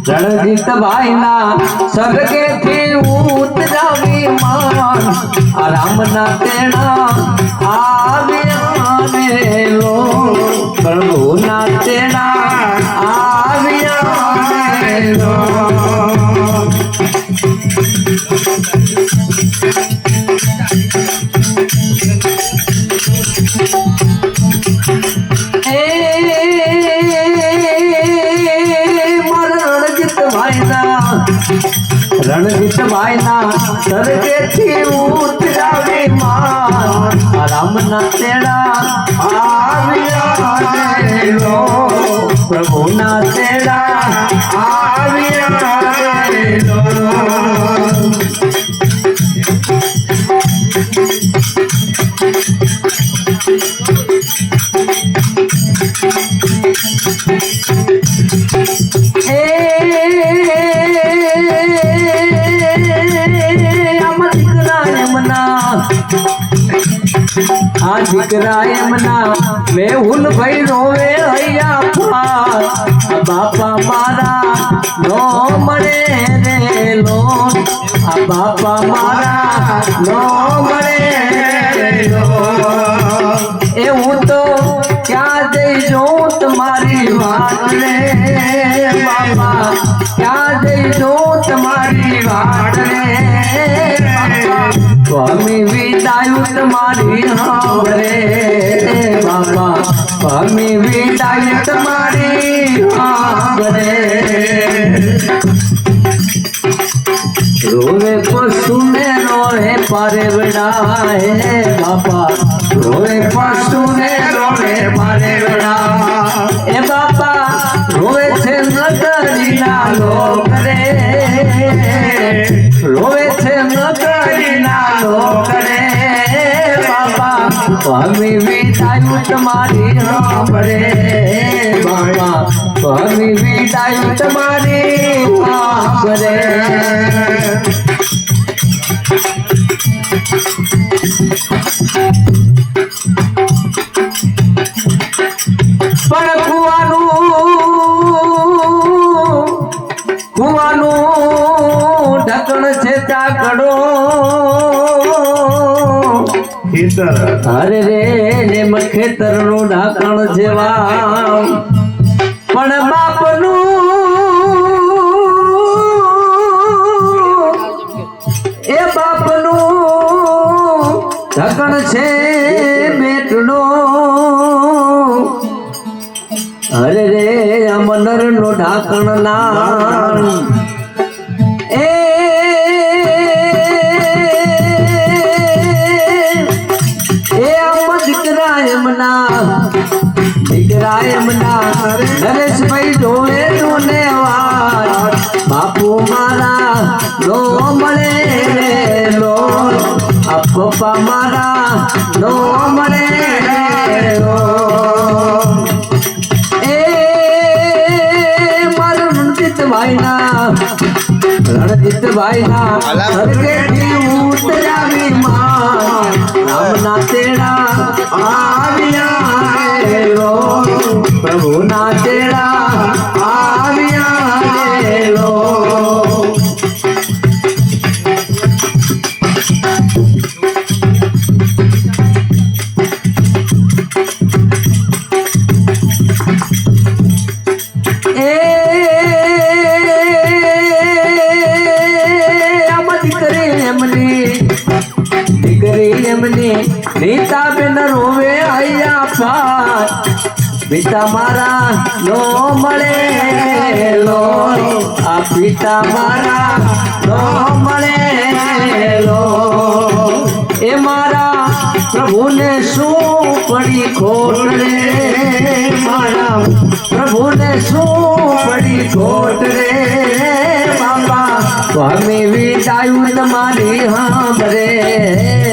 રણજીત ભાઈના સ્વર્ગેથી ઉતરાવી માન આ રામના તેડા આવ્યા રે લો પ્રભુના તેડા આવ્યા રે લો રણજીત ભાઈના સ્વર્ગેથી ઉતરાવી માન રામના તેડા આવ્યા રે લો પ્રભુના તેડા આવ્યા રે લો આ દીકરા એમના મેહુલ ભાઈ રોવે હૈયા ફાર બાપા મારા નો મળે રે લો આ બાપા મારા નો મળે રે લો એ હું તો ક્યાં જઈ જોઉં તમારી વાત રે બાપા ક્યાં જઈ જોઉં તમારી વાત રે સ્વામી વિદાયું તમારી હાવરે બાપા સ્વામી વિદાયું તમારી હાવરે રોવે પશુ ને રોવે પારેવડા હે બાપા રોવે પશુ ને રોવે પારેવડા એ બાપા રોવે છે નગરીના લોક રે રોવે છે નગરીના લોક રે બાપા સ્વામી વિદાયું તમારી હાંભળે બાપા સ્વામી વિદાયું તમારી હાંભળે પણ કુવાનું ઢકણ છે ચાકડો અરે રે ને ખેતર નું ઢાંકણ જેવા પણ બાપનું એ બાપનું ઢાંકણ છે બેટનો અરે રે અમનર નો ઢાંકણ ના દીકરા એમના નરેશભાઈ જોવે તું વાત બાપુ મારા નો મળે રે લો આ પપ્પા મારા નો મળે રે લો એ મારું રણજીત ભાઈના સ્વર્ગેથી ઉતરાવી માન રામના તેડા આવ્યા રે લો પ્રભુના તેડા આવ્યા રે લો પિતા બેન રોવે આયા પાર પિતા મારા નો મળે લો આ પિતા મારા નો મળે લો એ મારા પ્રભુને શું પડી ખોટ રે મારા પ્રભુને શું પડી ખોટ રે બાપા સ્વામી વિદાયું તમારી હાંભળે